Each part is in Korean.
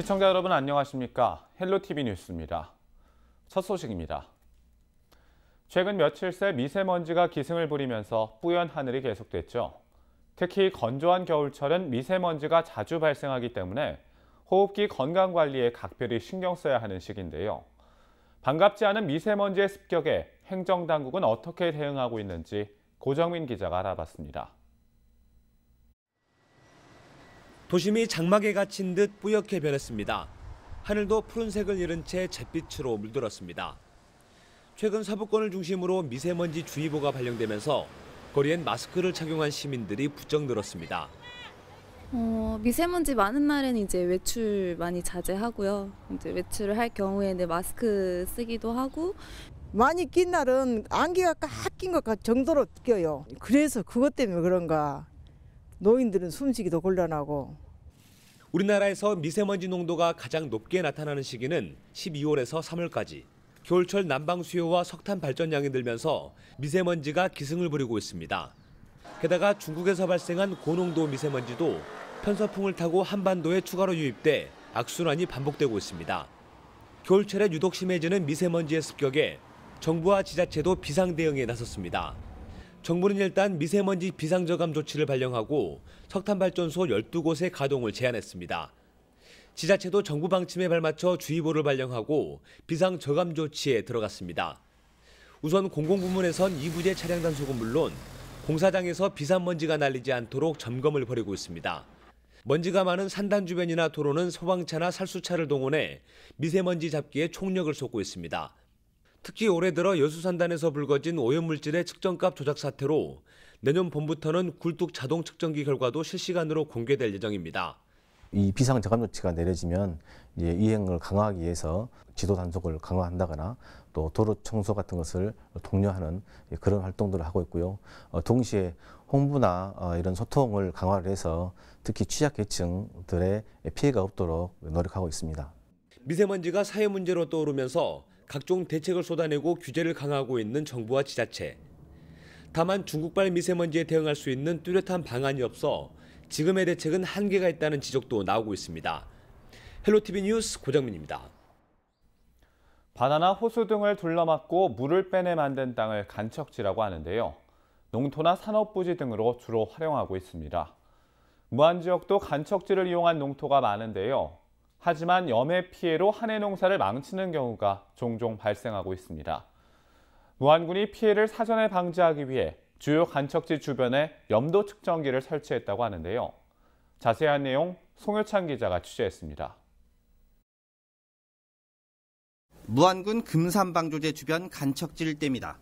시청자 여러분 안녕하십니까? 헬로티비 뉴스입니다. 첫 소식입니다. 최근 며칠 새 미세먼지가 기승을 부리면서 뿌연 하늘이 계속됐죠. 특히 건조한 겨울철은 미세먼지가 자주 발생하기 때문에 호흡기 건강 관리에 각별히 신경 써야 하는 시기인데요. 반갑지 않은 미세먼지의 습격에 행정당국은 어떻게 대응하고 있는지 고정민 기자가 알아봤습니다. 도심이 장막에 갇힌 듯 뿌옇게 변했습니다. 하늘도 푸른색을 잃은 채 잿빛으로 물들었습니다. 최근 서부권을 중심으로 미세먼지 주의보가 발령되면서 거리엔 마스크를 착용한 시민들이 부쩍 늘었습니다. 미세먼지 많은 날에는 이제 외출 많이 자제하고요. 이제 외출을 할 경우에는 마스크 쓰기도 하고. 많이 낀 날은 안개가 꽉 낀 것 정도로 껴요. 그래서 그것 때문에 그런가 노인들은 숨쉬기도 곤란하고. 우리나라에서 미세먼지 농도가 가장 높게 나타나는 시기는 12월에서 3월까지. 겨울철 난방 수요와 석탄 발전량이 늘면서 미세먼지가 기승을 부리고 있습니다. 게다가 중국에서 발생한 고농도 미세먼지도 편서풍을 타고 한반도에 추가로 유입돼 악순환이 반복되고 있습니다. 겨울철에 유독 심해지는 미세먼지의 습격에 정부와 지자체도 비상 대응에 나섰습니다. 정부는 일단 미세먼지 비상저감 조치를 발령하고 석탄발전소 12곳의 가동을 제한했습니다. 지자체도 정부 방침에 발맞춰 주의보를 발령하고 비상저감 조치에 들어갔습니다. 우선 공공부문에선 이부제 차량 단속은 물론 공사장에서 비산먼지가 날리지 않도록 점검을 벌이고 있습니다. 먼지가 많은 산단 주변이나 도로는 소방차나 살수차를 동원해 미세먼지 잡기에 총력을 쏟고 있습니다. 특히 올해 들어 여수산단에서 불거진 오염물질의 측정값 조작 사태로 내년 봄부터는 굴뚝 자동 측정기 결과도 실시간으로 공개될 예정입니다. 이 비상저감 조치가 내려지면 이제 이행을 강화하기 위해서 지도 단속을 강화한다거나 또 도로 청소 같은 것을 독려하는 그런 활동들을 하고 있고요. 동시에 홍보나 이런 소통을 강화를 해서 특히 취약계층들의 피해가 없도록 노력하고 있습니다. 미세먼지가 사회 문제로 떠오르면서 각종 대책을 쏟아내고 규제를 강화하고 있는 정부와 지자체. 다만 중국발 미세먼지에 대응할 수 있는 뚜렷한 방안이 없어 지금의 대책은 한계가 있다는 지적도 나오고 있습니다. 헬로티비 뉴스 고정민입니다. 바다나 호수 등을 둘러막고 물을 빼내 만든 땅을 간척지라고 하는데요. 농토나 산업부지 등으로 주로 활용하고 있습니다. 무안 지역도 간척지를 이용한 농토가 많은데요. 하지만 염해 피해로 한해 농사를 망치는 경우가 종종 발생하고 있습니다. 무안군이 피해를 사전에 방지하기 위해 주요 간척지 주변에 염도 측정기를 설치했다고 하는데요. 자세한 내용 송효찬 기자가 취재했습니다. 무안군 금산방조제 주변 간척지 일대입니다.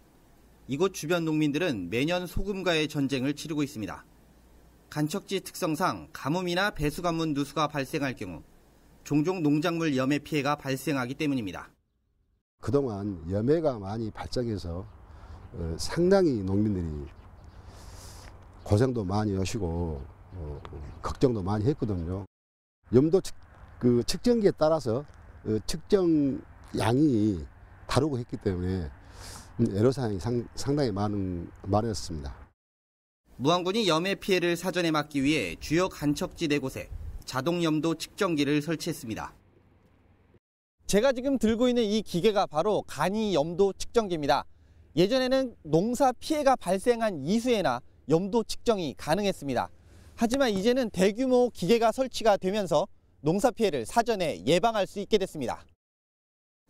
이곳 주변 농민들은 매년 소금과의 전쟁을 치르고 있습니다. 간척지 특성상 가뭄이나 배수관문 누수가 발생할 경우 종종 농작물 염해 피해가 발생하기 때문입니다. 그동안 염해가 많이 발생해서 상당히 농민들이 고생도 많이 하시고 걱정도 많이 했거든요. 염도 측정기에 따라서 측정 양이 다르고 했기 때문에 애로사항이 상당히 많았습니다. 무안군이 염해 피해를 사전에 막기 위해 주요 간척지 4곳에 자동 염도 측정기를 설치했습니다. 제가 지금 들고 있는 이 기계가 바로 간이 염도 측정기입니다. 예전에는 농사 피해가 발생한 이후에나 염도 측정이 가능했습니다. 하지만 이제는 대규모 기계가 설치가 되면서 농사 피해를 사전에 예방할 수 있게 됐습니다.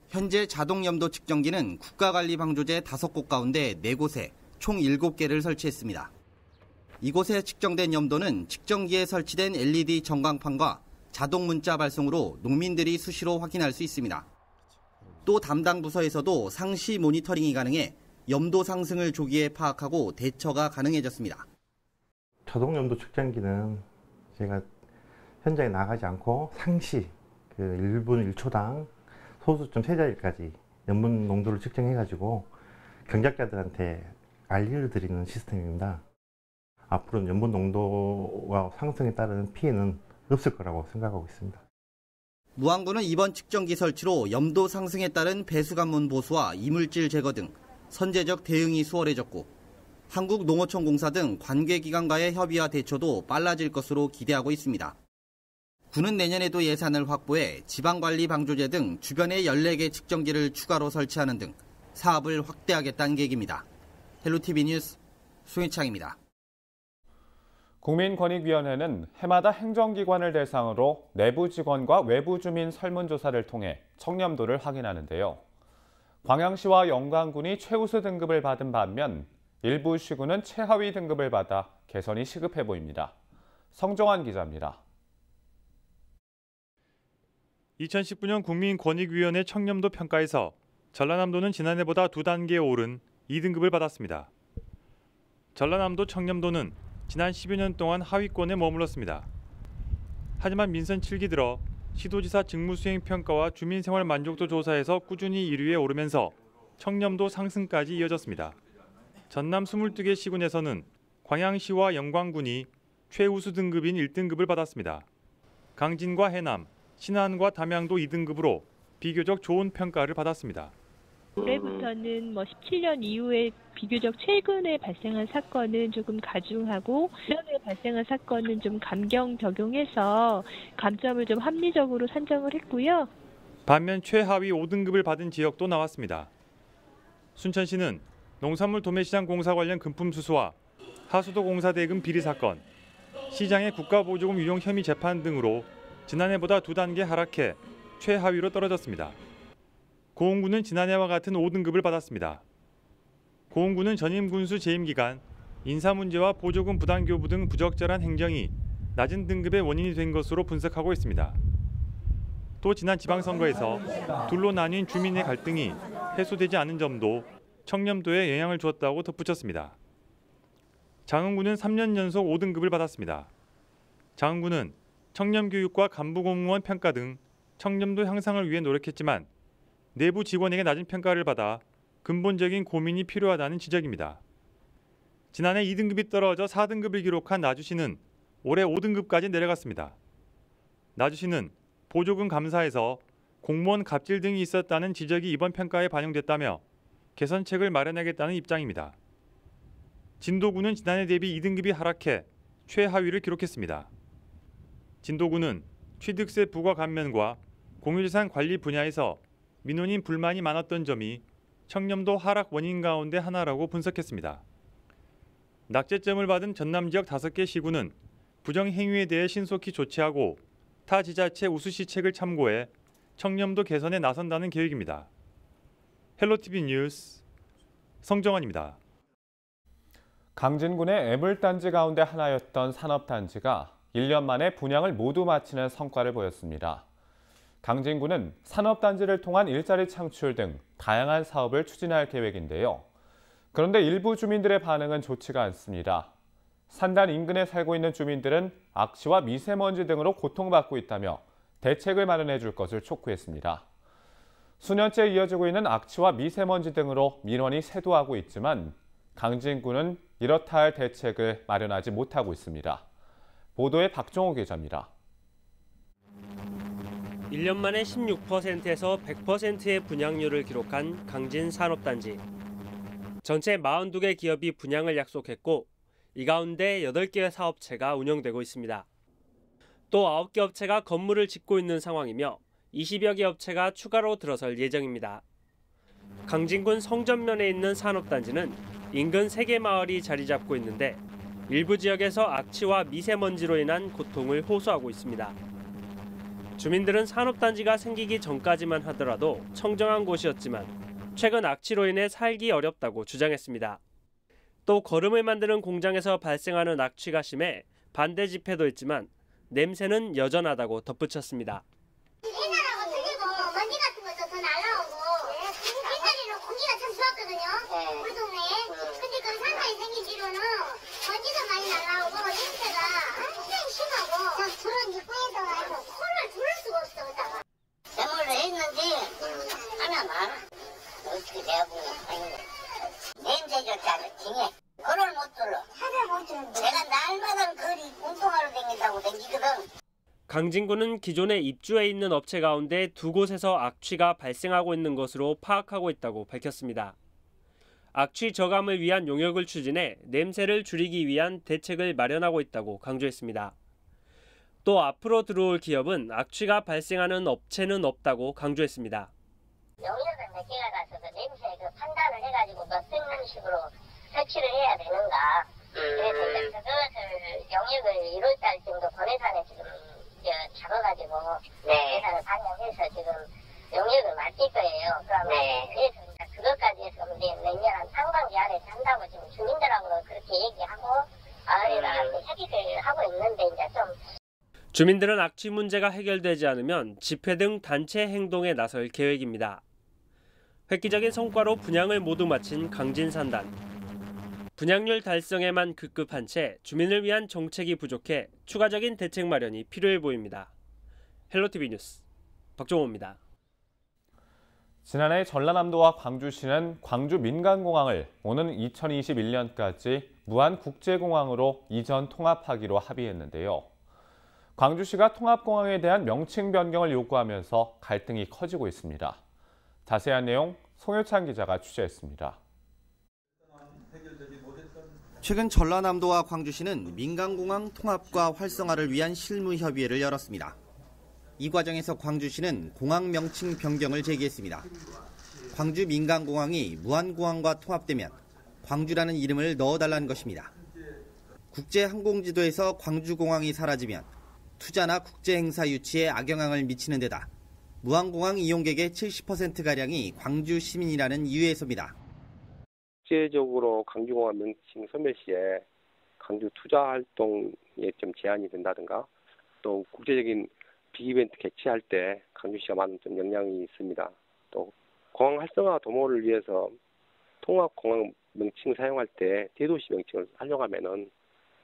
현재 자동 염도 측정기는 국가관리방조제 5곳 가운데 4곳에 총 7개를 설치했습니다. 이곳에 측정된 염도는 측정기에 설치된 LED 전광판과 자동 문자 발송으로 농민들이 수시로 확인할 수 있습니다. 또 담당 부서에서도 상시 모니터링이 가능해 염도 상승을 조기에 파악하고 대처가 가능해졌습니다. 자동 염도 측정기는 제가 현장에 나가지 않고 상시 1분 1초당 소수점 3자리까지 염분 농도를 측정해가지고 경작자들한테 알리를 드리는 시스템입니다. 앞으로는 염분 농도와 상승에 따른 피해는 없을 거라고 생각하고 있습니다. 무안군은 이번 측정기 설치로 염도 상승에 따른 배수관문 보수와 이물질 제거 등 선제적 대응이 수월해졌고 한국농어촌공사 등 관계기관과의 협의와 대처도 빨라질 것으로 기대하고 있습니다. 구는 내년에도 예산을 확보해 지방관리방조제 등 주변에 14개 측정기를 추가로 설치하는 등 사업을 확대하겠다는 계획입니다. 헬로티비 뉴스 송희창입니다. 국민권익위원회는 해마다 행정기관을 대상으로 내부 직원과 외부 주민 설문조사를 통해 청렴도를 확인하는데요. 광양시와 영광군이 최우수 등급을 받은 반면 일부 시군은 최하위 등급을 받아 개선이 시급해 보입니다. 성정환 기자입니다. 2019년 국민권익위원회 청렴도 평가에서 전라남도는 지난해보다 2단계 오른 2등급을 받았습니다. 전라남도 청렴도는 지난 10여 년 동안 하위권에 머물렀습니다. 하지만 민선 7기 들어 시도지사 직무수행평가와 주민생활 만족도 조사에서 꾸준히 1위에 오르면서 청렴도 상승까지 이어졌습니다. 전남 22개 시군에서는 광양시와 영광군이 최우수 등급인 1등급을 받았습니다. 강진과 해남, 신안과 담양도 2등급으로 비교적 좋은 평가를 받았습니다. 올해부터는 17년 이후에 비교적 최근에 발생한 사건은 조금 가중하고 이전에 발생한 사건은 좀 감경 적용해서 감점을 좀 합리적으로 산정을 했고요. 반면 최하위 5등급을 받은 지역도 나왔습니다. 순천시는 농산물 도매시장 공사 관련 금품 수수와 하수도 공사 대금 비리 사건, 시장의 국가보조금 유용 혐의 재판 등으로 지난해보다 2단계 하락해 최하위로 떨어졌습니다. 고흥군은 지난해와 같은 5등급을 받았습니다. 고흥군은 전임 군수 재임 기간 인사 문제와 보조금 부당 교부 등 부적절한 행정이 낮은 등급의 원인이 된 것으로 분석하고 있습니다. 또 지난 지방선거에서 둘로 나뉜 주민의 갈등이 해소되지 않은 점도 청렴도에 영향을 주었다고 덧붙였습니다. 장흥군은 3년 연속 5등급을 받았습니다. 장흥군은 청렴교육과 간부공무원 평가 등 청렴도 향상을 위해 노력했지만 내부 직원에게 낮은 평가를 받아 근본적인 고민이 필요하다는 지적입니다. 지난해 2등급이 떨어져 4등급을 기록한 나주시는 올해 5등급까지 내려갔습니다. 나주시는 보조금 감사에서 공무원 갑질 등이 있었다는 지적이 이번 평가에 반영됐다며 개선책을 마련하겠다는 입장입니다. 진도군은 지난해 대비 2등급이 하락해 최하위를 기록했습니다. 진도군은 취득세 부과 감면과 공유재산 관리 분야에서 민원인 불만이 많았던 점이 청렴도 하락 원인 가운데 하나라고 분석했습니다. 낙제점을 받은 전남 지역 5개 시군은 부정행위에 대해 신속히 조치하고 타 지자체 우수시책을 참고해 청렴도 개선에 나선다는 계획입니다. 헬로티비 뉴스 성정환입니다. 강진군의 애물단지 가운데 하나였던 산업단지가 1년 만에 분양을 모두 마치는 성과를 보였습니다. 강진군은 산업단지를 통한 일자리 창출 등 다양한 사업을 추진할 계획인데요. 그런데 일부 주민들의 반응은 좋지가 않습니다. 산단 인근에 살고 있는 주민들은 악취와 미세먼지 등으로 고통받고 있다며 대책을 마련해 줄 것을 촉구했습니다. 수년째 이어지고 있는 악취와 미세먼지 등으로 민원이 쇄도하고 있지만 강진군은 이렇다 할 대책을 마련하지 못하고 있습니다. 보도에 박종호 기자입니다. 1년 만에 16%에서 100%의 분양률을 기록한 강진 산업단지. 전체 42개 기업이 분양을 약속했고 이 가운데 8개의 사업체가 운영되고 있습니다. 또 9개 업체가 건물을 짓고 있는 상황이며 20여 개 업체가 추가로 들어설 예정입니다. 강진군 성전면에 있는 산업단지는 인근 3개 마을이 자리 잡고 있는데 일부 지역에서 악취와 미세먼지로 인한 고통을 호소하고 있습니다. 주민들은 산업단지가 생기기 전까지만 하더라도 청정한 곳이었지만 최근 악취로 인해 살기 어렵다고 주장했습니다. 또 거름을 만드는 공장에서 발생하는 악취가 심해 반대 집회도 했지만 냄새는 여전하다고 덧붙였습니다. 옛날하고 틀리고 먼지 같은 것도 더 날라오고 옛날에는 공기가 참 좋았거든요. 우리 동네에. 근데 그 산단이 생긴 뒤로는 먼지도 많이 날라오고 냄새가 굉장히 심하고 저런 입구에서 코를 둘 수가 없어. 대물로 했는데 하나 많아. 어떻게 내고 냄새조차 징해. 걸을 못 들러. 내가 날마다 거리 운동하러 다닌다고 다니거든. 강진군은 기존에 입주해 있는 업체 가운데 2곳에서 악취가 발생하고 있는 것으로 파악하고 있다고 밝혔습니다. 악취 저감을 위한 용역을 추진해 냄새를 줄이기 위한 대책을 마련하고 있다고 강조했습니다. 또 앞으로 들어올 기업은 악취가 발생하는 업체는 없다고 강조했습니다. 영역을 몇 개가 가서 그 냄새 판단을 해가지고 몇 생식으로 설치를 해야 되는가. 그래서 이제 그것을 영역을 1월달 정도 본회산에 지금 잡아가지고 예산을 반영해서 지금 영역을 맡길 거예요. 그러면 그래서 이제 그것까지 해서 내년 한 상반기 안에 한다고 지금 주민들하고도 그렇게 얘기하고 협의를 하고 있는데 이제 좀. 주민들은 악취 문제가 해결되지 않으면 집회 등 단체 행동에 나설 계획입니다. 획기적인 성과로 분양을 모두 마친 강진산단. 분양률 달성에만 급급한 채 주민을 위한 정책이 부족해 추가적인 대책 마련이 필요해 보입니다. 헬로티비 뉴스 박종호입니다. 지난해 전라남도와 광주시는 광주 민간공항을 오는 2021년까지 무안국제공항으로 이전 통합하기로 합의했는데요. 광주시가 통합공항에 대한 명칭 변경을 요구하면서 갈등이 커지고 있습니다. 자세한 내용 송효찬 기자가 취재했습니다. 최근 전라남도와 광주시는 민간공항 통합과 활성화를 위한 실무협의회를 열었습니다. 이 과정에서 광주시는 공항 명칭 변경을 제기했습니다. 광주 민간공항이 무안공항과 통합되면 광주라는 이름을 넣어달라는 것입니다. 국제항공지도에서 광주공항이 사라지면 투자나 국제행사 유치에 악영향을 미치는 데다 무안공항 이용객의 70%가량이 광주 시민이라는 이유에서입니다. 국제적으로 광주공항 명칭 소멸 시에 광주 투자 활동에 좀 제한이 된다든가 또 국제적인 빅이벤트 개최할 때 광주시가 많은 좀 영향이 있습니다. 또 공항 활성화 도모를 위해서 통합공항 명칭 사용할 때 대도시 명칭을 활용하면은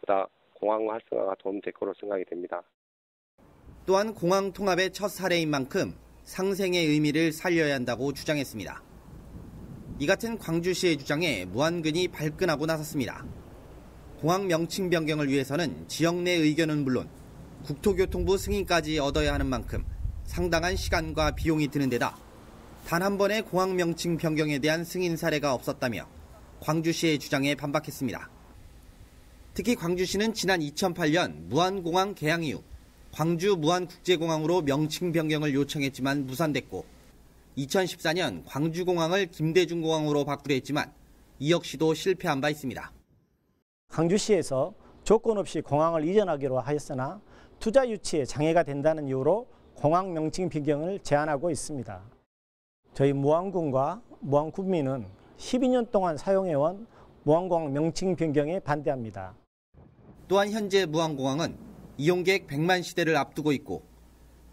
보다 공항 활성화가 도움될 거로 생각이 됩니다. 또한 공항 통합의 첫 사례인 만큼 상생의 의미를 살려야 한다고 주장했습니다. 이 같은 광주시의 주장에 무안군이 발끈하고 나섰습니다. 공항 명칭 변경을 위해서는 지역 내 의견은 물론 국토교통부 승인까지 얻어야 하는 만큼 상당한 시간과 비용이 드는 데다 단 한 번의 공항 명칭 변경에 대한 승인 사례가 없었다며 광주시의 주장에 반박했습니다. 특히 광주시는 지난 2008년 무안공항 개항 이후 광주 무안국제공항으로 명칭 변경을 요청했지만 무산됐고 2014년 광주공항을 김대중공항으로 바꾸려 했지만 이 역시도 실패한 바 있습니다. 광주시에서 조건 없이 공항을 이전하기로 하였으나 투자 유치에 장애가 된다는 이유로 공항 명칭 변경을 제안하고 있습니다. 저희 무안군과 무안군민은 12년 동안 사용해온 무안공항 명칭 변경에 반대합니다. 또한 현재 무안공항은 이용객 100만 시대를 앞두고 있고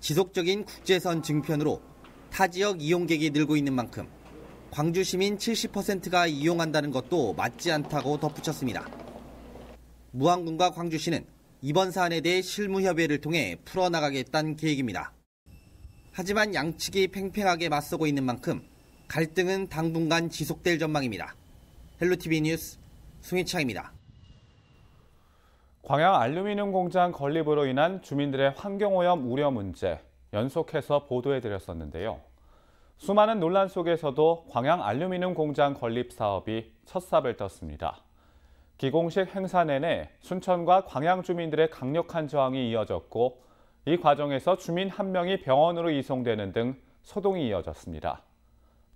지속적인 국제선 증편으로 타 지역 이용객이 늘고 있는 만큼 광주 시민 70%가 이용한다는 것도 맞지 않다고 덧붙였습니다. 무안군과 광주시는 이번 사안에 대해 실무협의회를 통해 풀어나가겠다는 계획입니다. 하지만 양측이 팽팽하게 맞서고 있는 만큼 갈등은 당분간 지속될 전망입니다. 헬로티비 뉴스 송희창입니다. 광양 알루미늄 공장 건립으로 인한 주민들의 환경오염 우려 문제 연속해서 보도해드렸었는데요. 수많은 논란 속에서도 광양 알루미늄 공장 건립 사업이 첫 삽을 떴습니다. 기공식 행사 내내 순천과 광양 주민들의 강력한 저항이 이어졌고 이 과정에서 주민 한 명이 병원으로 이송되는 등 소동이 이어졌습니다.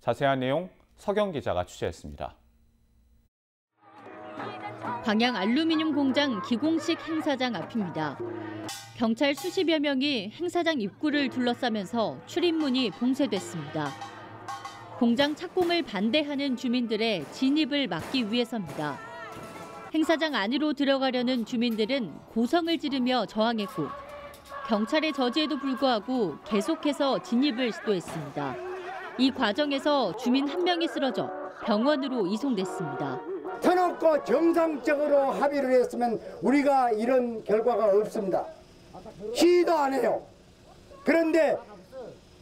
자세한 내용 서경 기자가 취재했습니다. 광양 알루미늄 공장 기공식 행사장 앞입니다. 경찰 수십여 명이 행사장 입구를 둘러싸면서 출입문이 봉쇄됐습니다. 공장 착공을 반대하는 주민들의 진입을 막기 위해서입니다. 행사장 안으로 들어가려는 주민들은 고성을 지르며 저항했고 경찰의 저지에도 불구하고 계속해서 진입을 시도했습니다. 이 과정에서 주민 한 명이 쓰러져 병원으로 이송됐습니다. 터놓고 정상적으로 합의를 했으면 우리가 이런 결과가 없습니다. 시위도 안 해요. 그런데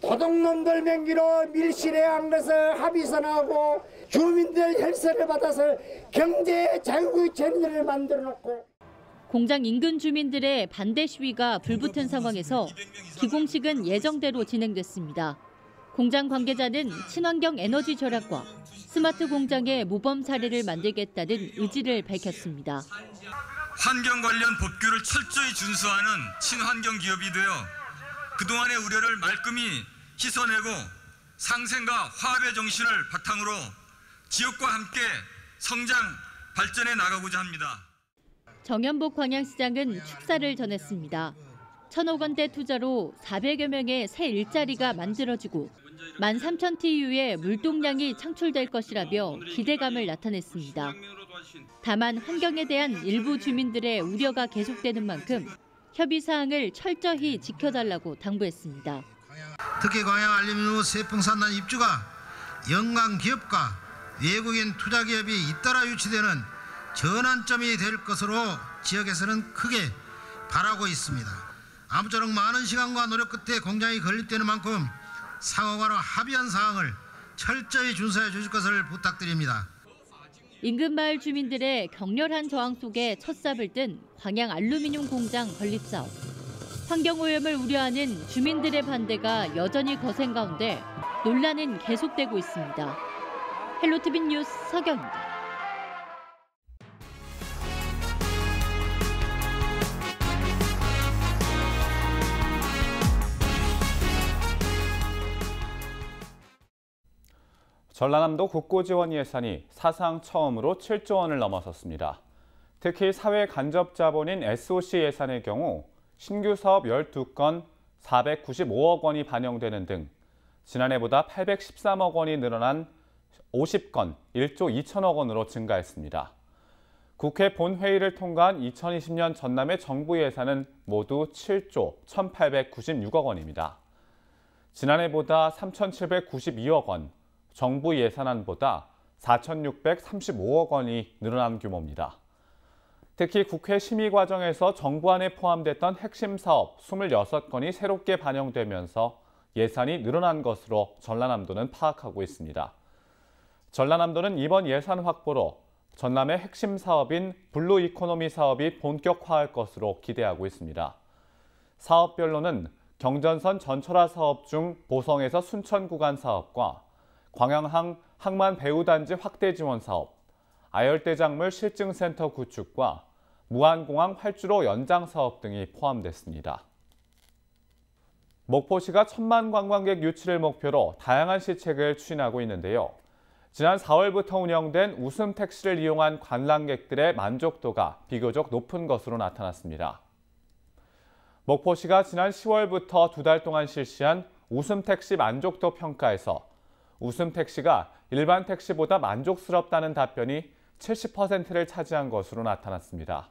도둑놈들 명기로 밀실해한 것을 합의선하고 주민들 혈세를 받아서 경제 자유의 체제를 만들어놓고 공장 인근 주민들의 반대 시위가 불붙은 상황에서 기공식은 예정대로 진행됐습니다. 공장 관계자는 친환경 에너지 절약과 스마트 공장의 모범 사례를 만들겠다는 의지를 밝혔습니다. 환경 관련 법규를 철저히 준수하는 친환경 기업이 되어 그동안의 우려를 말끔히 씻어내고 상생과 화합의 정신을 바탕으로 지역과 함께 성장, 발전해 나가고자 합니다. 정연복 광양시장은 축사를 전했습니다. 1,000억 원대 투자로 400여 명의 새 일자리가 만들어지고 13,000TU의 물동량이 창출될 것이라며 기대감을 나타냈습니다. 다만 환경에 대한 일부 주민들의 우려가 계속되는 만큼 협의 사항을 철저히 지켜달라고 당부했습니다. 특히 광양 알루미늄 세풍산단 입주가 영광 기업과 외국인 투자 기업이 잇따라 유치되는 전환점이 될 것으로 지역에서는 크게 바라고 있습니다. 아무쪼록 많은 시간과 노력 끝에 공장이 건립되는 만큼 상호간의 합의한 사항을 철저히 준수해 주실 것을 부탁드립니다. 인근 마을 주민들의 격렬한 저항 속에 첫삽을 뜬 광양 알루미늄 공장 건립 사업. 환경오염을 우려하는 주민들의 반대가 여전히 거센 가운데 논란은 계속되고 있습니다. 헬로티비 뉴스 서경입니다. 전라남도 국고지원 예산이 사상 처음으로 7조 원을 넘어섰습니다. 특히 사회 간접 자본인 SOC 예산의 경우 신규 사업 12건 495억 원이 반영되는 등 지난해보다 813억 원이 늘어난 50건 1조 2천억 원으로 증가했습니다. 국회 본회의를 통과한 2020년 전남의 정부 예산은 모두 7조 1,896억 원입니다. 지난해보다 3,792억 원, 정부 예산안보다 4,635억 원이 늘어난 규모입니다. 특히 국회 심의 과정에서 정부안에 포함됐던 핵심 사업 26건이 새롭게 반영되면서 예산이 늘어난 것으로 전라남도는 파악하고 있습니다. 전라남도는 이번 예산 확보로 전남의 핵심 사업인 블루 이코노미 사업이 본격화할 것으로 기대하고 있습니다. 사업별로는 경전선 전철화 사업 중 보성에서 순천 구간 사업과 광양항 항만 배후단지 확대 지원 사업, 아열대작물 실증센터 구축과 무안공항 활주로 연장 사업 등이 포함됐습니다. 목포시가 1,000만 관광객 유치를 목표로 다양한 시책을 추진하고 있는데요. 지난 4월부터 운영된 웃음 택시를 이용한 관람객들의 만족도가 비교적 높은 것으로 나타났습니다. 목포시가 지난 10월부터 2달 동안 실시한 웃음 택시 만족도 평가에서 웃음 택시가 일반 택시보다 만족스럽다는 답변이 70%를 차지한 것으로 나타났습니다.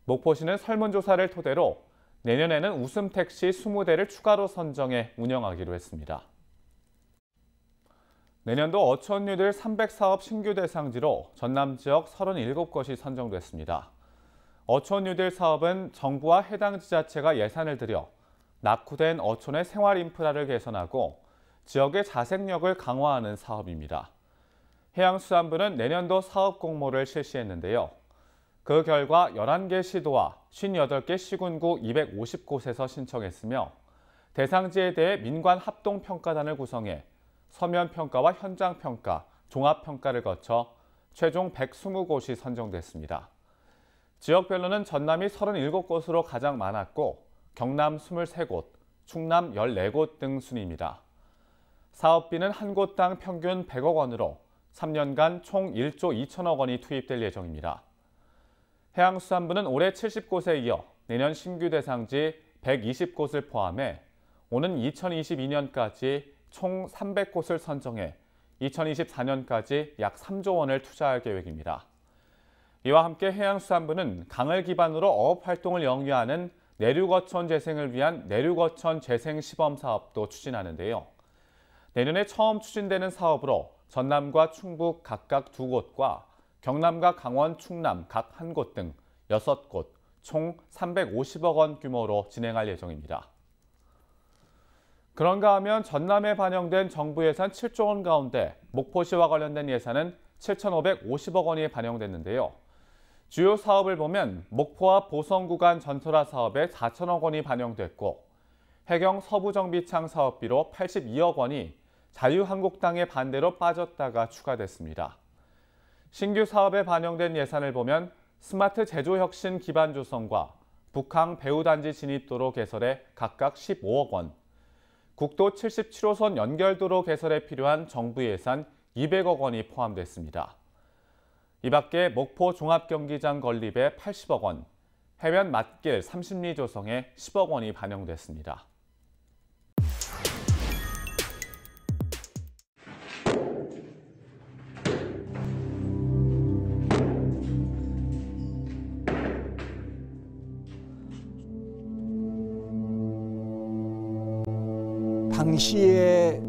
목포시는 설문조사를 토대로 내년에는 웃음 택시 20대를 추가로 선정해 운영하기로 했습니다. 내년도 어촌뉴딜 300사업 신규 대상지로 전남 지역 37곳이 선정됐습니다. 어촌뉴딜 사업은 정부와 해당 지자체가 예산을 들여 낙후된 어촌의 생활 인프라를 개선하고 지역의 자생력을 강화하는 사업입니다. 해양수산부는 내년도 사업 공모를 실시했는데요. 그 결과 11개 시도와 58개 시군구 250곳에서 신청했으며 대상지에 대해 민관 합동평가단을 구성해 서면평가와 현장평가, 종합평가를 거쳐 최종 120곳이 선정됐습니다. 지역별로는 전남이 37곳으로 가장 많았고 경남 23곳, 충남 14곳 등 순입니다. 사업비는 한 곳당 평균 100억 원으로 3년간 총 1조 2천억 원이 투입될 예정입니다. 해양수산부는 올해 70곳에 이어 내년 신규 대상지 120곳을 포함해 오는 2022년까지 총 300곳을 선정해 2024년까지 약 3조 원을 투자할 계획입니다. 이와 함께 해양수산부는 강을 기반으로 어업활동을 영위하는 내륙어촌 재생을 위한 내륙어촌 재생 시범 사업도 추진하는데요. 내년에 처음 추진되는 사업으로 전남과 충북 각각 2곳과 경남과 강원, 충남 각 1곳 등 6곳, 총 350억 원 규모로 진행할 예정입니다. 그런가 하면 전남에 반영된 정부 예산 7조 원 가운데 목포시와 관련된 예산은 7,550억 원이 반영됐는데요. 주요 사업을 보면 목포와 보성 구간 전철화 사업에 4천억 원이 반영됐고 해경 서부정비창 사업비로 82억 원이 자유한국당의 반대로 빠졌다가 추가됐습니다. 신규 사업에 반영된 예산을 보면 스마트 제조혁신 기반 조성과 북항 배후단지 진입도로 개설에 각각 15억 원, 국도 77호선 연결도로 개설에 필요한 정부 예산 200억 원이 포함됐습니다. 이 밖에 목포 종합경기장 건립에 80억 원, 해변 맞길 30리 조성에 10억 원이 반영됐습니다. 당시에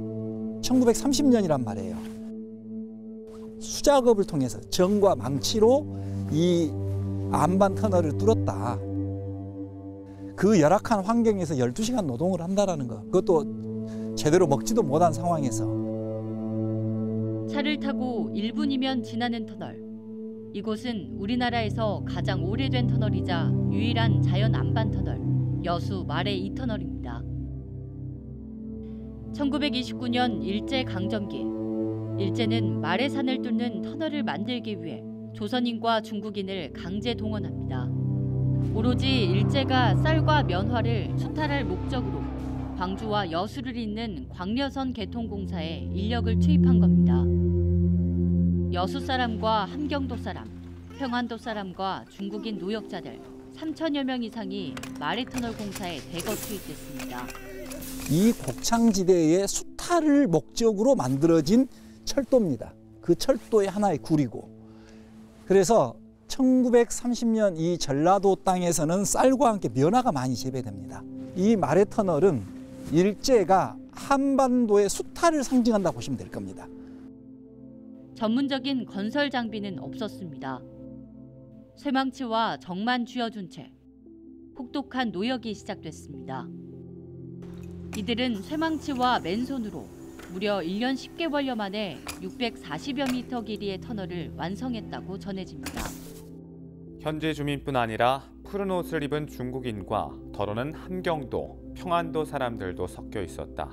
1930년이란 말이에요. 수작업을 통해서 정과 망치로 이 안반 터널을 뚫었다. 그 열악한 환경에서 12시간 노동을 한다는 거. 그것도 제대로 먹지도 못한 상황에서. 차를 타고 1분이면 지나는 터널. 이곳은 우리나라에서 가장 오래된 터널이자 유일한 자연 안반 터널, 여수 말해 2터널입니다. 1929년 일제강점기, 일제는 말해산을 뚫는 터널을 만들기 위해 조선인과 중국인을 강제 동원합니다. 오로지 일제가 쌀과 면화를 수탈할 목적으로 광주와 여수를 잇는 광려선 개통공사에 인력을 투입한 겁니다. 여수 사람과 함경도 사람, 평안도 사람과 중국인 노역자들 3천여 명 이상이 말해터널 공사에 대거 투입됐습니다. 이 곡창지대의 수탈을 목적으로 만들어진 철도입니다. 그 철도의 하나의 구리고. 그래서 1930년 이 전라도 땅에서는 쌀과 함께 면화가 많이 재배됩니다. 이 말해터널은 일제가 한반도의 수탈을 상징한다고 보시면 될 겁니다. 전문적인 건설 장비는 없었습니다. 쇠망치와 정만 쥐어준 채 혹독한 노역이 시작됐습니다. 이들은 쇠망치와 맨손으로 무려 1년 10개월여 만에 640여 미터 길이의 터널을 완성했다고 전해집니다. 현지 주민뿐 아니라 푸른 옷을 입은 중국인과 더러는 함경도, 평안도 사람들도 섞여 있었다.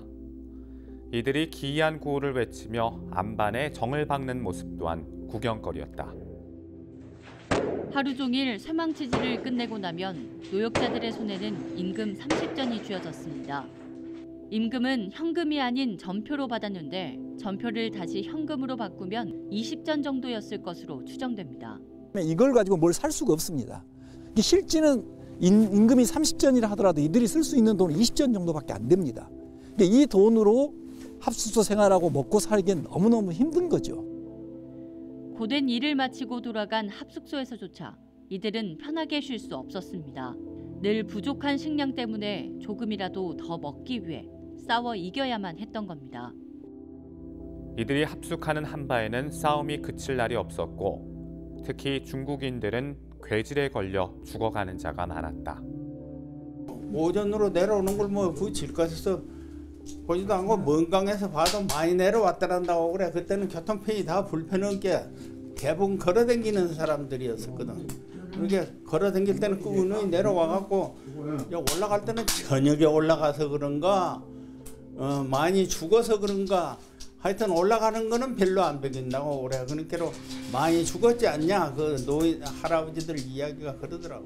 이들이 기이한 구호를 외치며 안반에 정을 박는 모습 또한 구경거리였다. 하루 종일 쇠망치질을 끝내고 나면 노역자들의 손에는 임금 30전이 쥐어졌습니다. 임금은 현금이 아닌 전표로 받았는데 전표를 다시 현금으로 바꾸면 20전 정도였을 것으로 추정됩니다. 이걸 가지고 뭘 살 수가 없습니다. 실제는 임금이 30전이라 하더라도 이들이 쓸 수 있는 돈은 20전 정도밖에 안 됩니다. 이 돈으로 합숙소 생활하고 먹고 살기엔 너무너무 힘든 거죠. 고된 일을 마치고 돌아간 합숙소에서조차 이들은 편하게 쉴 수 없었습니다. 늘 부족한 식량 때문에 조금이라도 더 먹기 위해 싸워 이겨야만 했던 겁니다. 이들이 합숙하는 한바에는 싸움이 그칠 날이 없었고 특히 중국인들은 괴질에 걸려 죽어가는 자가 많았다. 오전으로 내려오는 걸 뭐 그 질것에서 보지도 않고 먼 강에서 봐도 많이 내려왔다란다고 그래. 그때는 교통편이 다 불편하게 대부분 걸어다니는 사람들이었었거든. 그렇게 걸어다닐 때는 꾸준히 내려와갖고 올라갈 때는 저녁에 올라가서 그런가 많이 죽어서 그런가 하여튼 올라가는 거는 별로 안 배긴다고 그래. 그러니까 많이 죽었지 않냐 그 노인 할아버지들 이야기가 그러더라고.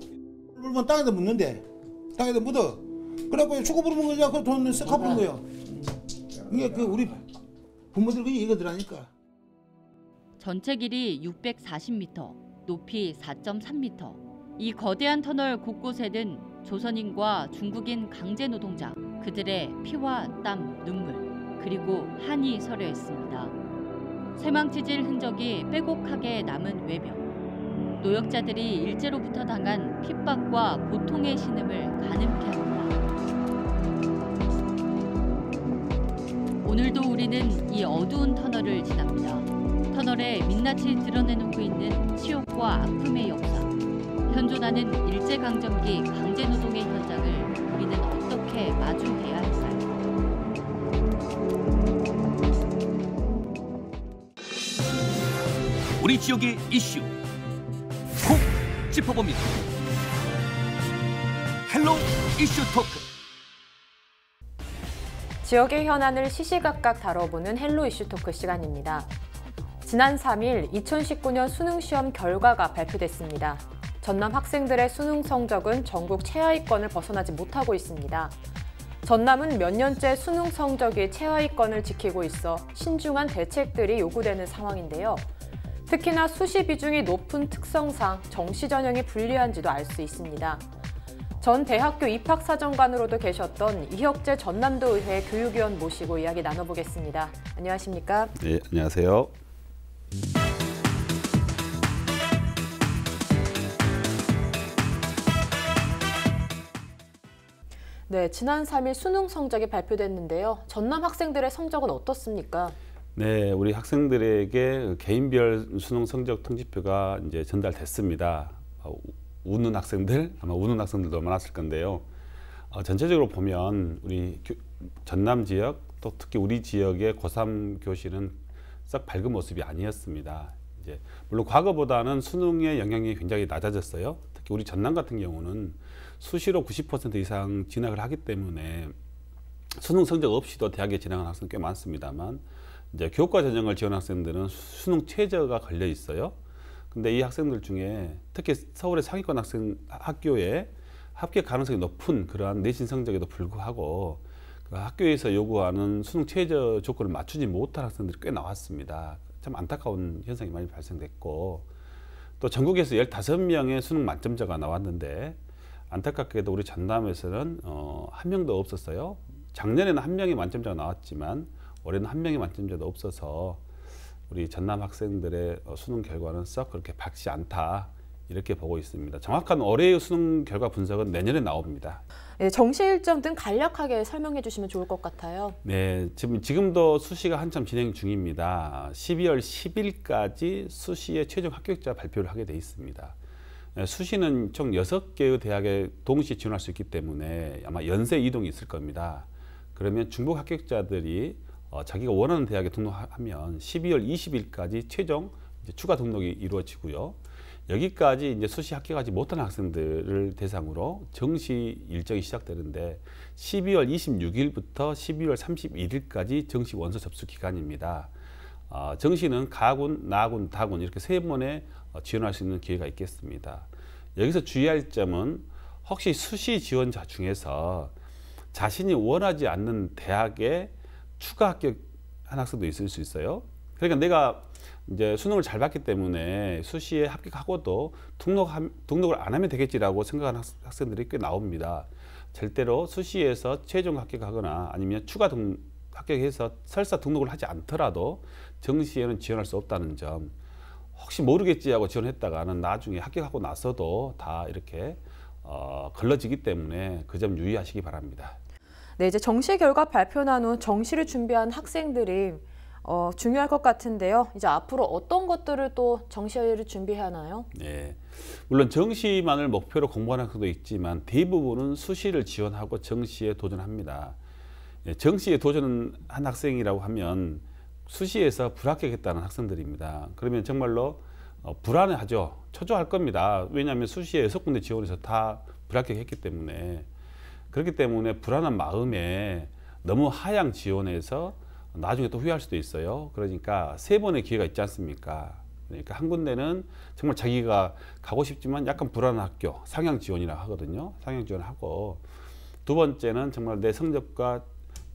물건 땅에다 묻는데 땅에다 묻어. 그래갖고 죽어버리는 거냐 그 돈을 쓱 갚는 거예요. 이게 그 우리 부모들 그 이거더라니까. 전체 길이 640m, 높이 4.3m. 이 거대한 터널 곳곳에는 조선인과 중국인 강제 노동자, 그들의 피와 땀, 눈물, 그리고 한이 서려 있습니다. 쇠망치질 흔적이 빼곡하게 남은 외벽. 노역자들이 일제로부터 당한 핍박과 고통의 신음을 가늠케 합니다. 오늘도 우리는 이 어두운 터널을 지납니다. 터널에 민낯이 드러내놓고 있는 치욕과 아픔의 역사. 현존하는 일제강점기 강제노동의 현장을 우리는 어떻게 마주해야 할까요? 우리 지역의 이슈 콕 짚어봅니다. 헬로 이슈 토크. 지역의 현안을 시시각각 다뤄보는 헬로 이슈 토크 시간입니다. 지난 3일 2019년 수능시험 결과가 발표됐습니다. 전남 학생들의 수능 성적은 전국 최하위권을 벗어나지 못하고 있습니다. 전남은 몇 년째 수능 성적이 최하위권을 지키고 있어 신중한 대책들이 요구되는 상황인데요. 특히나 수시 비중이 높은 특성상 정시 전형이 불리한지도 알 수 있습니다. 전 대학교 입학사정관으로도 계셨던 이혁재 전남도의회 교육위원 모시고 이야기 나눠보겠습니다. 안녕하십니까? 네, 안녕하세요. 네, 지난 3일 수능 성적이 발표됐는데요. 전남 학생들의 성적은 어떻습니까? 네, 우리 학생들에게 개인별 수능 성적 통지표가 이제 전달됐습니다. 우는 학생들, 아마 우는 학생들도 많았을 건데요. 전체적으로 보면 우리 전남 지역, 또 특히 우리 지역의 고3 교실은 썩 밝은 모습이 아니었습니다. 이제 물론 과거보다는 수능의 영향이 굉장히 낮아졌어요. 특히 우리 전남 같은 경우는 수시로 90% 이상 진학을 하기 때문에 수능 성적 없이도 대학에 진학한 학생 꽤 많습니다만, 이제 교과 전형을 지원한 학생들은 수능 최저가 걸려 있어요. 근데 이 학생들 중에 특히 서울의 상위권 학교에 합격 가능성이 높은 그러한 내신 성적에도 불구하고 그 학교에서 요구하는 수능 최저 조건을 맞추지 못한 학생들이 꽤 나왔습니다. 참 안타까운 현상이 많이 발생됐고, 또 전국에서 15명의 수능 만점자가 나왔는데 안타깝게도 우리 전남에서는 한 명도 없었어요. 작년에는 한 명의 만점자가 나왔지만 올해는 한 명의 만점자도 없어서 우리 전남 학생들의 수능 결과는 썩 그렇게 밝지 않다, 이렇게 보고 있습니다. 정확한 올해의 수능 결과 분석은 내년에 나옵니다. 네, 정시 일정 등 간략하게 설명해 주시면 좋을 것 같아요. 네, 지금도 수시가 한참 진행 중입니다. 12월 10일까지 수시의 최종 합격자 발표를 하게 돼 있습니다. 수시는 총 6개의 대학에 동시에 지원할 수 있기 때문에 아마 연세 이동이 있을 겁니다. 그러면 중복 합격자들이 자기가 원하는 대학에 등록하면 12월 20일까지 최종 추가 등록이 이루어지고요. 여기까지 이제 수시 합격하지 못한 학생들을 대상으로 정시 일정이 시작되는데 12월 26일부터 12월 31일까지 정시 원서 접수 기간입니다. 정시는 가군, 나군, 다군 이렇게 3번에 지원할 수 있는 기회가 있겠습니다. 여기서 주의할 점은 혹시 수시 지원자 중에서 자신이 원하지 않는 대학에 추가 합격한 학생도 있을 수 있어요. 그러니까 내가 이제 수능을 잘 봤기 때문에 수시에 합격하고도 등록을 안 하면 되겠지라고 생각하는 학생들이 꽤 나옵니다. 절대로 수시에서 최종 합격하거나 아니면 추가 합격해서 설사 등록을 하지 않더라도 정시에는 지원할 수 없다는 점, 혹시 모르겠지 하고 지원했다가는 나중에 합격하고 나서도 다 이렇게 걸러지기 때문에 그 점 유의하시기 바랍니다. 네, 이제 정시 결과 발표 난 후 정시를 준비한 학생들이 중요할 것 같은데요. 이제 앞으로 어떤 것들을 또 정시를 준비해야 하나요? 네, 물론 정시만을 목표로 공부하는 학생도 있지만 대부분은 수시를 지원하고 정시에 도전합니다. 정시에 도전한 학생이라고 하면 수시에서 불합격했다는 학생들입니다. 그러면 정말로 불안해하죠. 초조할 겁니다. 왜냐하면 수시에 6군데 지원해서 다 불합격했기 때문에. 그렇기 때문에 불안한 마음에 너무 하향 지원해서 나중에 또 후회할 수도 있어요. 그러니까 3번의 기회가 있지 않습니까? 그러니까 한 군데는 정말 자기가 가고 싶지만 약간 불안한 학교, 상향 지원이라고 하거든요. 상향 지원을 하고, 두 번째는 정말 내 성적과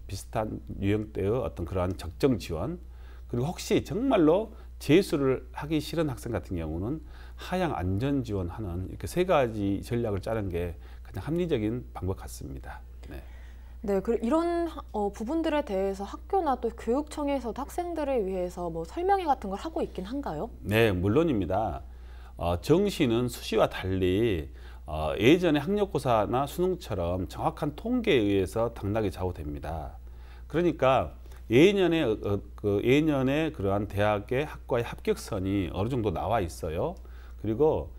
비슷한 유형대의 어떤 그러한 적정 지원, 그리고 혹시 정말로 재수를 하기 싫은 학생 같은 경우는 하향 안전 지원하는, 이렇게 3가지 전략을 짜는 게 가장 합리적인 방법 같습니다. 네. 네, 이런 부분들에 대해서 학교나 또 교육청에서도 학생들을 위해서 뭐 설명회 같은 걸 하고 있긴 한가요? 네, 물론입니다. 정시는 수시와 달리 예전에 학력고사나 수능처럼 정확한 통계에 의해서 당락이 좌우됩니다. 그러니까 예년에 그러한 대학의 학과의 합격선이 어느 정도 나와 있어요. 그리고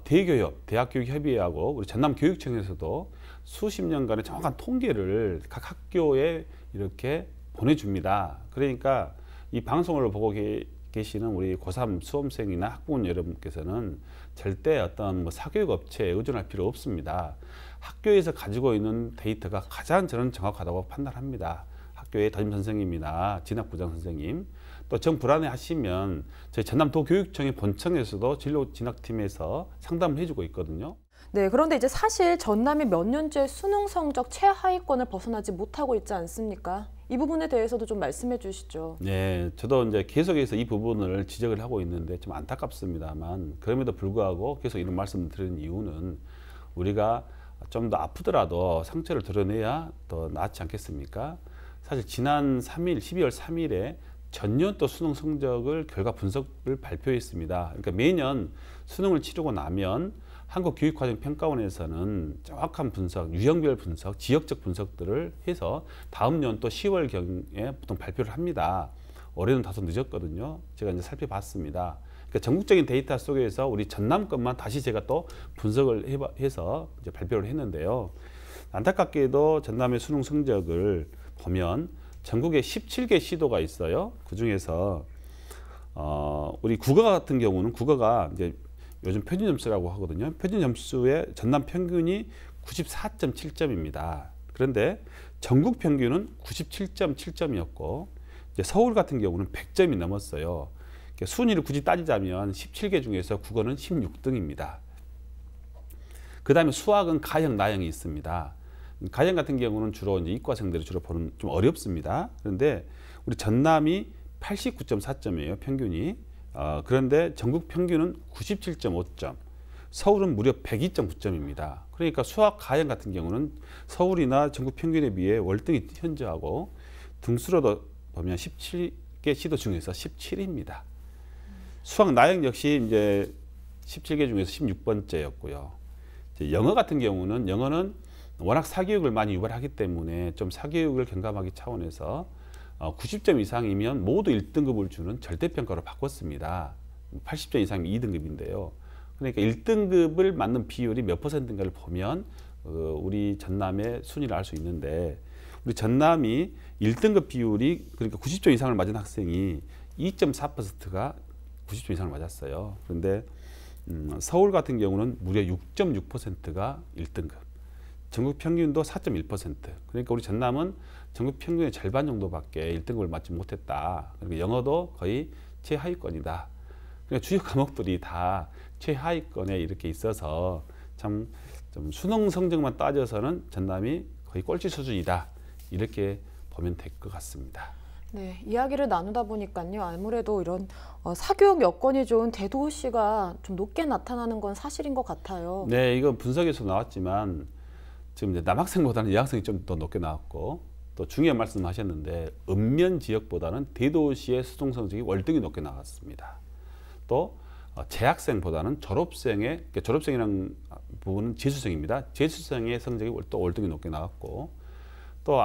대교협, 대학교육협의회하고 우리 전남교육청에서도 수십 년간의 정확한 통계를 각 학교에 이렇게 보내줍니다. 그러니까 이 방송을 보고 계시는 우리 고3 수험생이나 학부모 여러분께서는 절대 어떤 사교육 업체에 의존할 필요 없습니다. 학교에서 가지고 있는 데이터가 가장 저는 정확하다고 판단합니다. 학교의 담임 선생님이나 진학부장 선생님, 또 정 불안해하시면 저희 전남도교육청의 본청에서도 진로 진학팀에서 상담을 해주고 있거든요. 네, 그런데 이제 사실 전남이 몇 년째 수능 성적 최하위권을 벗어나지 못하고 있지 않습니까? 이 부분에 대해서도 좀 말씀해 주시죠. 네, 저도 이제 계속해서 이 부분을 지적을 하고 있는데 좀 안타깝습니다만 그럼에도 불구하고 계속 이런 말씀을 드리는 이유는 우리가 좀 더 아프더라도 상처를 드러내야 더 낫지 않겠습니까? 사실 지난 3일, 12월 3일에 전년도 수능 성적을 결과 분석을 발표했습니다. 그러니까 매년 수능을 치르고 나면 한국교육과정평가원에서는 정확한 분석, 유형별 분석, 지역적 분석들을 해서 다음 년도 10월경에 보통 발표를 합니다. 올해는 다소 늦었거든요. 제가 이제 살펴봤습니다. 그러니까 전국적인 데이터 속에서 우리 전남 것만 다시 제가 또 분석을 해서 이제 발표를 했는데요. 안타깝게도 전남의 수능 성적을 보면 전국에 17개 시도가 있어요. 그 중에서 우리 국어 같은 경우는 국어가 이제 요즘 표준 점수라고 하거든요. 표준 점수의 전남 평균이 94.7점입니다. 그런데 전국 평균은 97.7점이었고 이제 서울 같은 경우는 100점이 넘었어요. 순위를 굳이 따지자면 17개 중에서 국어는 16등입니다. 그 다음에 수학은 가형, 나형이 있습니다. 가형 같은 경우는 주로 이제 이과생들이 주로 보는 좀 어렵습니다. 그런데 우리 전남이 89.4점이에요, 평균이. 그런데 전국 평균은 97.5점, 서울은 무려 102.9점입니다. 그러니까 수학 가형 같은 경우는 서울이나 전국 평균에 비해 월등히 현저하고 등수로도 보면 17개 시도 중에서 17위입니다. 수학 나형 역시 이제 17개 중에서 16번째였고요. 영어 같은 경우는 영어는 워낙 사교육을 많이 유발하기 때문에 좀 사교육을 경감하기 차원에서 90점 이상이면 모두 1등급을 주는 절대평가로 바꿨습니다. 80점 이상이 2등급인데요. 그러니까 1등급을 맞는 비율이 몇 %인가를 보면 우리 전남의 순위를 알 수 있는데 우리 전남이 1등급 비율이 그러니까 90점 이상을 맞은 학생이 2.4%가 90점 이상을 맞았어요. 그런데 서울 같은 경우는 무려 6.6%가 1등급. 전국 평균도 4.1%. 그러니까 우리 전남은 전국 평균의 절반 정도밖에 1등급을 맞지 못했다. 그리고 영어도 거의 최하위권이다. 그러니까 주요 과목들이 다 최하위권에 이렇게 있어서 참 좀 수능 성적만 따져서는 전남이 거의 꼴찌 수준이다. 이렇게 보면 될 것 같습니다. 네, 이야기를 나누다 보니까요. 아무래도 이런 사교육 여건이 좋은 대도시가 좀 높게 나타나는 건 사실인 것 같아요. 네, 이건 분석에서 나왔지만 지금 이제 남학생보다는 여학생이 좀 더 높게 나왔고 또 중요한 말씀하셨는데 읍면 지역보다는 대도시의 수능 성적이 월등히 높게 나왔습니다. 또 재학생보다는 졸업생의 졸업생이라는 부분은 재수생입니다. 재수생의 성적이 또 월등히 높게 나왔고 또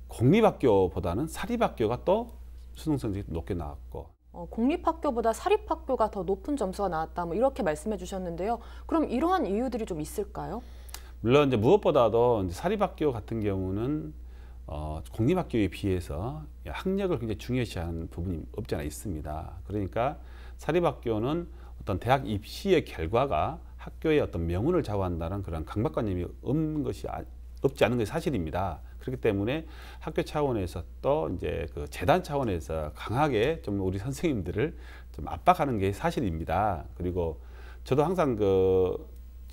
공립학교보다는 사립학교가 또 수능 성적이 높게 나왔고 공립학교보다 사립학교가 더 높은 점수가 나왔다 뭐 이렇게 말씀해 주셨는데요. 그럼 이러한 이유들이 좀 있을까요? 물론 이제 무엇보다도 이제 사립학교 같은 경우는 공립학교에 비해서 학력을 굉장히 중요시하는 부분이 없지 않아 있습니다. 그러니까 사립학교는 어떤 대학 입시의 결과가 학교의 어떤 명운을 좌우한다는 그런 강박관념이 없지 않은 것이 사실입니다. 그렇기 때문에 학교 차원에서 또 이제 그 재단 차원에서 강하게 좀 우리 선생님들을 좀 압박하는 게 사실입니다. 그리고 저도 항상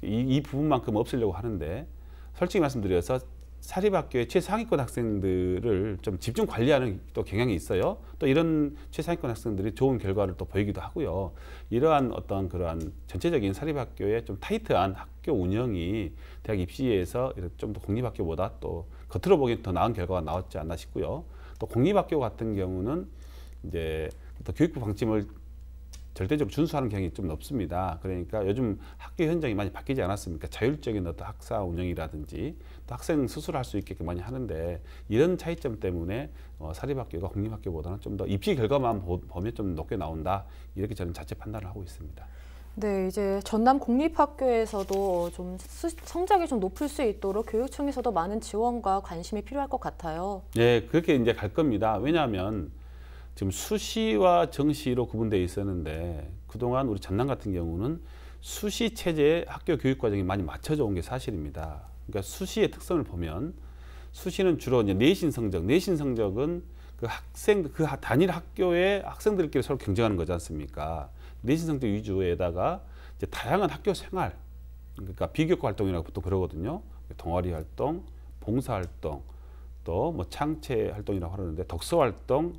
이 부분만큼 없애려고 하는데 솔직히 말씀드려서 사립학교의 최상위권 학생들을 좀 집중 관리하는 또 경향이 있어요. 또 이런 최상위권 학생들이 좋은 결과를 또 보이기도 하고요. 이러한 어떤 그러한 전체적인 사립학교의 좀 타이트한 학교 운영이 대학 입시에서 좀 더 공립학교보다 또 겉으로 보기엔 더 나은 결과가 나왔지 않나 싶고요. 또 공립학교 같은 경우는 이제 또 교육부 방침을 절대적으로 준수하는 경향이 좀 높습니다. 그러니까 요즘 학교 현장이 많이 바뀌지 않았습니까? 자율적인 어떤 학사 운영이라든지 또 학생 스스로 할 수 있게끔 많이 하는데 이런 차이점 때문에 사립학교가 공립학교보다는 좀 더 입시 결과만 보면 좀 높게 나온다. 이렇게 저는 자체 판단을 하고 있습니다. 네, 이제 전남 공립학교에서도 좀 성적이 좀 높을 수 있도록 교육청에서도 많은 지원과 관심이 필요할 것 같아요. 네, 그렇게 이제 갈 겁니다. 왜냐하면 지금 수시와 정시로 구분되어 있었는데 그동안 우리 전남 같은 경우는 수시 체제에 학교 교육 과정이 많이 맞춰져 온 게 사실입니다. 그러니까 수시의 특성을 보면 수시는 주로 이제 내신 성적은 그 단일 학교의 학생들끼리 서로 경쟁하는 거지 않습니까? 내신 성적 위주에다가 이제 다양한 학교 생활, 그러니까 비교과 활동이라고 보통 그러거든요. 동아리 활동, 봉사 활동, 또 뭐 창체 활동이라고 하는데 독서 활동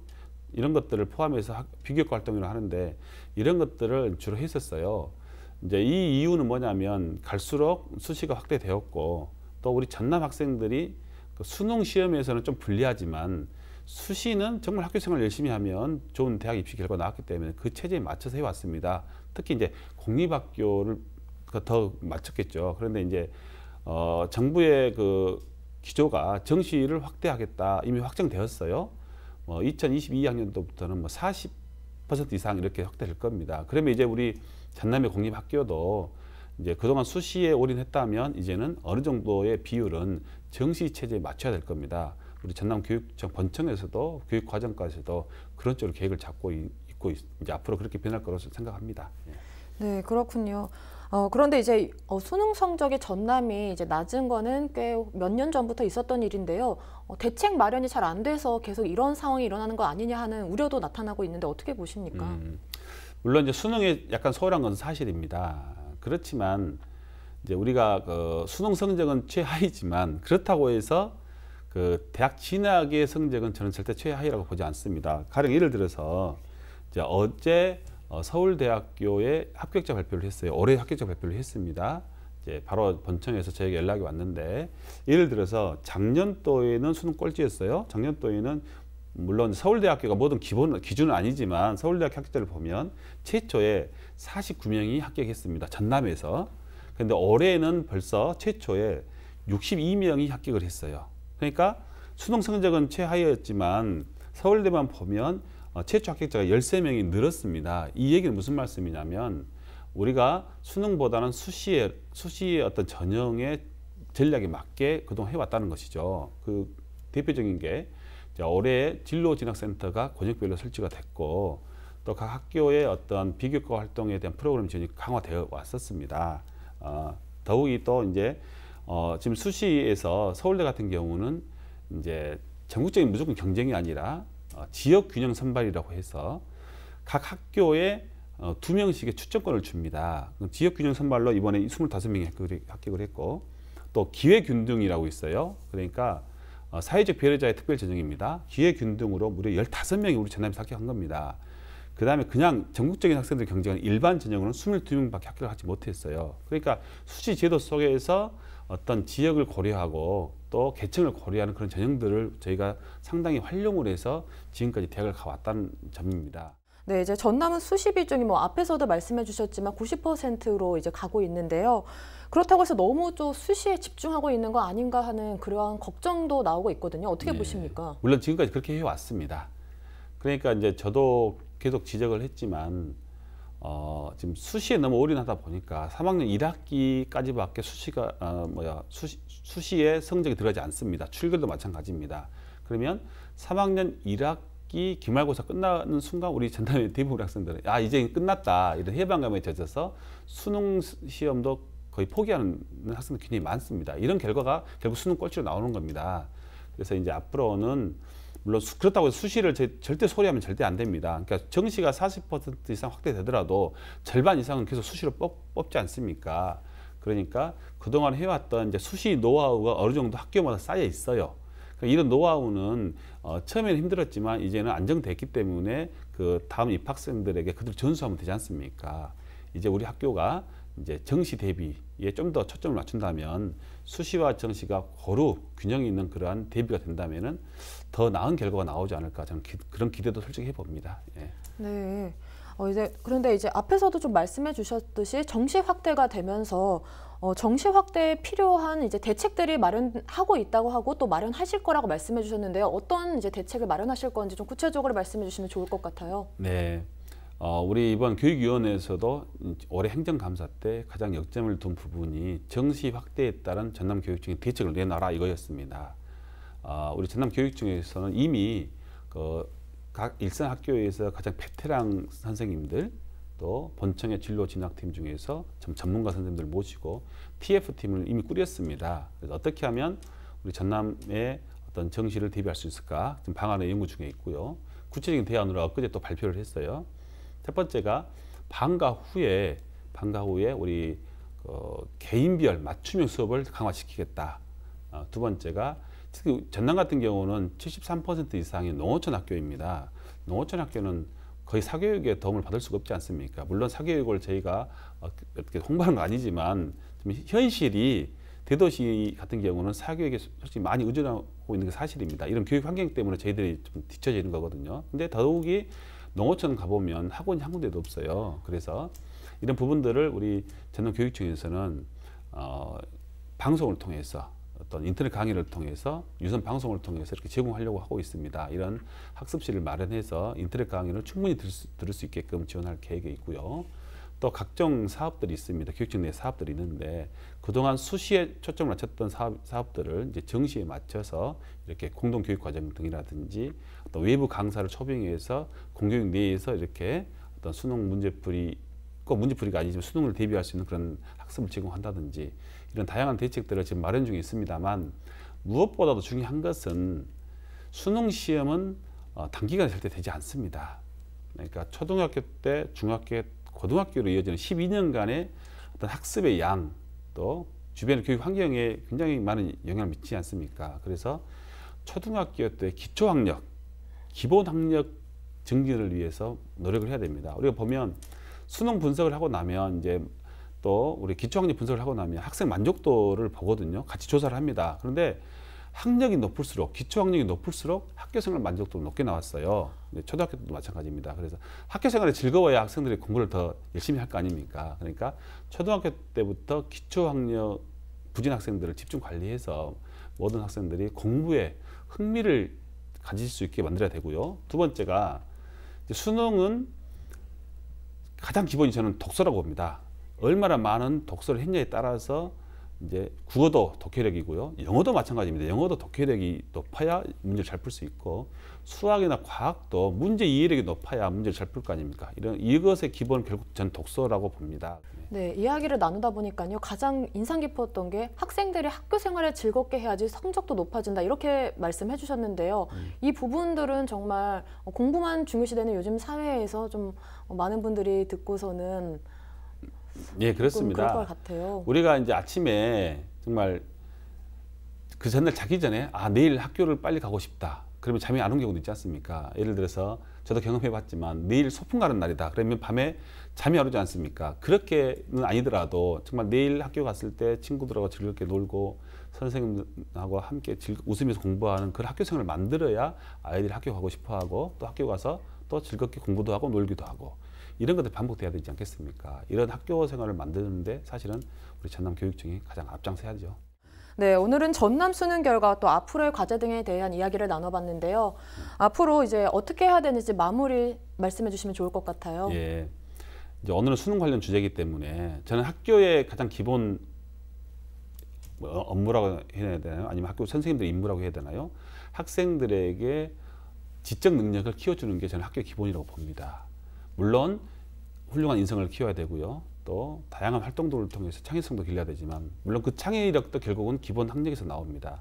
이런 것들을 포함해서 비교과 활동이라고 하는데 이런 것들을 주로 했었어요. 이제 이 이유는 뭐냐면 갈수록 수시가 확대되었고 또 우리 전남 학생들이 그 수능 시험에서는 좀 불리하지만 수시는 정말 학교 생활 열심히 하면 좋은 대학 입시 결과 나왔기 때문에 그 체제에 맞춰서 해왔습니다. 특히 이제 공립학교를 더 맞췄겠죠. 그런데 이제 정부의 그 기조가 정시를 확대하겠다 이미 확정되었어요. 2022학년도부터는 뭐 40% 이상 이렇게 확대될 겁니다. 그러면 이제 우리 전남의 공립학교도 이제 그동안 수시에 올인했다면 이제는 어느 정도의 비율은 정시 체제에 맞춰야 될 겁니다. 우리 전남교육청 본청에서도 교육과정과에서도 그런 쪽으로 계획을 잡고 있고 이제 앞으로 그렇게 변할 거라고 생각합니다. 네, 그렇군요. 그런데 이제 수능 성적이 전남이 이제 낮은 거는 꽤 몇 년 전부터 있었던 일인데요. 대책 마련이 잘 안 돼서 계속 이런 상황이 일어나는 거 아니냐 하는 우려도 나타나고 있는데 어떻게 보십니까? 물론 이제 수능에 약간 소홀한 건 사실입니다. 그렇지만 이제 우리가 그 수능 성적은 최하이지만 그렇다고 해서 그 대학 진학의 성적은 저는 절대 최하위라고 보지 않습니다. 가령 예를 들어서 이제 어제 서울대학교의 합격자 발표를 했어요. 올해 합격자 발표를 했습니다. 이제 바로 본청에서 저에게 연락이 왔는데 예를 들어서 작년도에는 수능 꼴찌였어요. 작년도에는 물론 서울대학교가 모든 기준은 아니지만 서울대학 합격자를 보면 최초에 49명이 합격했습니다. 전남에서. 그런데 올해는 벌써 최초에 62명이 합격을 했어요. 그러니까 수능 성적은 최하위였지만 서울대만 보면 최초 합격자가 13명이 늘었습니다. 이 얘기는 무슨 말씀이냐면 우리가 수능보다는 수시의 어떤 전형의 전략에 맞게 그동안 해왔다는 것이죠. 그 대표적인 게 올해 진로진학센터가 권역별로 설치가 됐고 또 각 학교의 어떤 비교과 활동에 대한 프로그램 지원이 강화되어 왔었습니다. 더욱이 또 이제 지금 수시에서 서울대 같은 경우는 이제 전국적인 무조건 경쟁이 아니라 지역 균형 선발이라고 해서 각 학교에 2명씩의 추천권을 줍니다. 지역 균형 선발로 이번에 25명이 합격을 했고 또 기회 균등이라고 있어요. 그러니까 사회적 배려자의 특별 전형입니다. 기회 균등으로 무려 15명이 우리 전남에서 합격한 겁니다. 그 다음에 그냥 전국적인 학생들 경쟁하는 일반 전형으로는 22명밖에 합격을 하지 못했어요. 그러니까 수시 제도 속에서 어떤 지역을 고려하고 또 계층을 고려하는 그런 전형들을 저희가 상당히 활용을 해서 지금까지 대학을 가왔다는 점입니다. 네, 이제 전남은 수시 비중이 뭐 앞에서도 말씀해 주셨지만 90%로 이제 가고 있는데요. 그렇다고 해서 너무 좀 수시에 집중하고 있는 거 아닌가 하는 그러한 걱정도 나오고 있거든요. 어떻게 보십니까? 물론 지금까지 그렇게 해왔습니다. 그러니까 이제 저도 계속 지적을 했지만 지금 수시에 너무 올인하다 보니까 3학년 1학기까지밖에 수시에 성적이 들어가지 않습니다. 출결도 마찬가지입니다. 그러면 3학년 1학기 기말고사 끝나는 순간 우리 전남의 대부분 학생들은 이제 끝났다 이런 해방감에 젖어서 수능 시험도 거의 포기하는 학생들 굉장히 많습니다. 이런 결과가 결국 수능 꼴찌로 나오는 겁니다. 그래서 이제 앞으로는 물론 그렇다고 해서 수시를 절대 소리하면 절대 안 됩니다. 그러니까 정시가 40% 이상 확대되더라도 절반 이상은 계속 수시로 뽑지 않습니까? 그러니까 그동안 해왔던 이제 수시 노하우가 어느 정도 학교마다 쌓여 있어요. 그러니까 이런 노하우는 처음에는 힘들었지만 이제는 안정됐기 때문에 그 다음 입학생들에게 그대로 전수하면 되지 않습니까? 이제 우리 학교가 이제 정시 대비에 좀 더 초점을 맞춘다면 수시와 정시가 고루 균형이 있는 그러한 대비가 된다면은 더 나은 결과가 나오지 않을까 저는 그런 기대도 솔직히 해봅니다. 예. 네. 그런데 이제 앞에서도 좀 말씀해 주셨듯이 정시 확대가 되면서 정시 확대에 필요한 이제 대책들이 마련하고 있다고 하고 또 마련하실 거라고 말씀해 주셨는데요. 어떤 이제 대책을 마련하실 건지 좀 구체적으로 말씀해 주시면 좋을 것 같아요. 네. 우리 이번 교육위원회에서도 올해 행정감사 때 가장 역점을 둔 부분이 정시 확대에 따른 전남교육청의 대책을 내놔라 이거였습니다. 우리 전남교육청에서는 이미 각 일선 학교에서 가장 베테랑 선생님들 또 본청의 진로 진학팀 중에서 전문가 선생님들 모시고 TF팀을 이미 꾸렸습니다. 그래서 어떻게 하면 우리 전남의 어떤 정시를 대비할 수 있을까 지금 방안을 연구 중에 있고요. 구체적인 대안으로 엊그제 또 발표를 했어요. 첫 번째가 방과 후에 우리 개인별 맞춤형 수업을 강화시키겠다. 두 번째가 특히 전남 같은 경우는 73% 이상이 농어촌 학교입니다. 농어촌 학교는 거의 사교육에 도움을 받을 수가 없지 않습니까? 물론 사교육을 저희가 어떻게 홍보하는 건 아니지만 좀 현실이 대도시 같은 경우는 사교육에 솔직히 많이 의존하고 있는 게 사실입니다. 이런 교육 환경 때문에 저희들이 좀 뒤처져 있는 거거든요. 근데 더욱이 농어촌 가보면 학원이 한 군데도 없어요. 그래서 이런 부분들을 우리 전남교육청에서는 방송을 통해서 어떤 인터넷 강의를 통해서 유선 방송을 통해서 이렇게 제공하려고 하고 있습니다. 이런 학습실을 마련해서 인터넷 강의를 충분히 들을 수 있게끔 지원할 계획이 있고요. 또 각종 사업들이 있습니다. 교육청 내 사업들이 있는데 그동안 수시에 초점을 맞췄던 사업들을 이제 정시에 맞춰서 이렇게 공동교육과정 등이라든지 또 외부 강사를 초빙해서 공교육 내에서 이렇게 어떤 수능 문제풀이 꼭 문제풀이가 아니지만 수능을 대비할 수 있는 그런 학습을 제공한다든지 이런 다양한 대책들을 지금 마련 중에 있습니다만 무엇보다도 중요한 것은 수능 시험은 단기간에 절대 되지 않습니다. 그러니까 초등학교 때 중학교 고등학교로 이어지는 12년간의 어떤 학습의 양 또 주변의 교육 환경에 굉장히 많은 영향을 미치지 않습니까? 그래서 초등학교 때 기초학력, 기본학력 증진을 위해서 노력을 해야 됩니다. 우리가 보면 수능 분석을 하고 나면 이제 또 우리 기초학력 분석을 하고 나면 학생 만족도를 보거든요. 같이 조사를 합니다. 그런데 학력이 높을수록 기초학력이 높을수록 학교생활 만족도가 높게 나왔어요. 초등학교 때도 마찬가지입니다. 그래서 학교생활이 즐거워야 학생들이 공부를 더 열심히 할 거 아닙니까? 그러니까 초등학교 때부터 기초학력 부진 학생들을 집중 관리해서 모든 학생들이 공부에 흥미를 가질 수 있게 만들어야 되고요. 두 번째가 수능은 가장 기본이 저는 독서라고 봅니다. 얼마나 많은 독서를 했냐에 따라서 이제 국어도 독해력이고요. 영어도 마찬가지입니다. 영어도 독해력이 높아야 문제를 잘 풀 수 있고 수학이나 과학도 문제 이해력이 높아야 문제를 잘 풀 거 아닙니까? 이것의 기본은 결국 전 독서라고 봅니다. 네, 이야기를 나누다 보니까요. 가장 인상 깊었던 게 학생들이 학교 생활을 즐겁게 해야지 성적도 높아진다 이렇게 말씀해 주셨는데요. 이 부분들은 정말 공부만 중요시되는 요즘 사회에서 좀 많은 분들이 듣고서는 예, 그렇습니다. 그럴 것 같아요. 우리가 이제 아침에 정말 그 전날 자기 전에 내일 학교를 빨리 가고 싶다. 그러면 잠이 안 오는 경우도 있지 않습니까? 예를 들어서 저도 경험해 봤지만 내일 소풍 가는 날이다. 그러면 밤에 잠이 안 오지 않습니까? 그렇게는 아니더라도 정말 내일 학교 갔을 때 친구들하고 즐겁게 놀고 선생님하고 함께 웃으면서 공부하는 그런 학교 생활을 만들어야 아이들이 학교 가고 싶어 하고 또 학교 가서 또 즐겁게 공부도 하고 놀기도 하고 이런 것들이 반복돼야 되지 않겠습니까? 이런 학교 생활을 만드는데 사실은 우리 전남교육청이 가장 앞장서야죠. 네, 오늘은 전남 수능 결과 또 앞으로의 과제 등에 대한 이야기를 나눠봤는데요. 앞으로 이제 어떻게 해야 되는지 마무리 말씀해 주시면 좋을 것 같아요. 예, 이제 오늘은 수능 관련 주제이기 때문에 저는 학교의 가장 기본 업무라고 해야 되나요? 아니면 학교 선생님들의 임무라고 해야 되나요? 학생들에게 지적 능력을 키워주는 게 저는 학교의 기본이라고 봅니다. 물론 훌륭한 인성을 키워야 되고요. 또 다양한 활동들을 통해서 창의성도 길러야 되지만 물론 그 창의력도 결국은 기본 학력에서 나옵니다.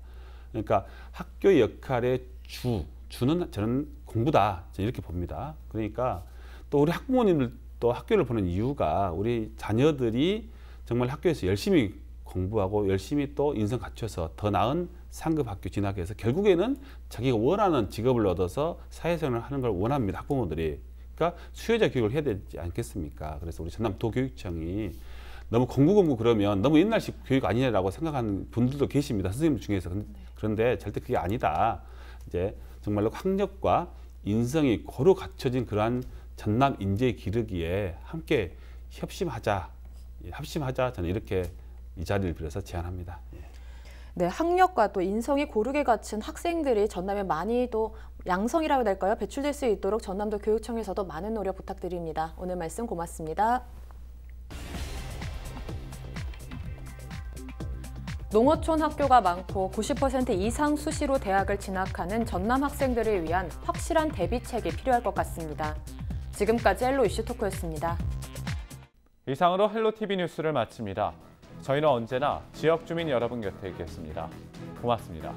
그러니까 학교의 역할의 주는 저는 공부다. 저는 이렇게 봅니다. 그러니까 또 우리 학부모님들도 학교를 보는 이유가 우리 자녀들이 정말 학교에서 열심히 공부하고 열심히 또 인성 갖춰서 더 나은 상급 학교 진학해 서 결국에는 자기가 원하는 직업을 얻어서 사회생활을 하는 걸 원합니다. 학부모들이. 그러니까 수혜자 교육을 해야 되지 않겠습니까? 그래서 우리 전남도교육청이 너무 공부 그러면 너무 옛날식 교육 아니냐라고 생각하는 분들도 계십니다. 선생님들 중에서. 그런데 절대 그게 아니다. 이제 정말로 학력과 인성이 고루 갖춰진 그러한 전남 인재 기르기에 함께 협심하자. 저는 이렇게 이 자리를 빌어서 제안합니다. 네, 학력과 또 인성이 고르게 갖춘 학생들이 전남에 많이 또 양성이라고 해야 될까요? 배출될 수 있도록 전남도 교육청에서도 많은 노력 부탁드립니다. 오늘 말씀 고맙습니다. 농어촌 학교가 많고 90% 이상 수시로 대학을 진학하는 전남 학생들을 위한 확실한 대비책이 필요할 것 같습니다. 지금까지 헬로 이슈 토크였습니다. 이상으로 헬로TV 뉴스를 마칩니다. 저희는 언제나 지역 주민 여러분 곁에 있겠습니다. 고맙습니다.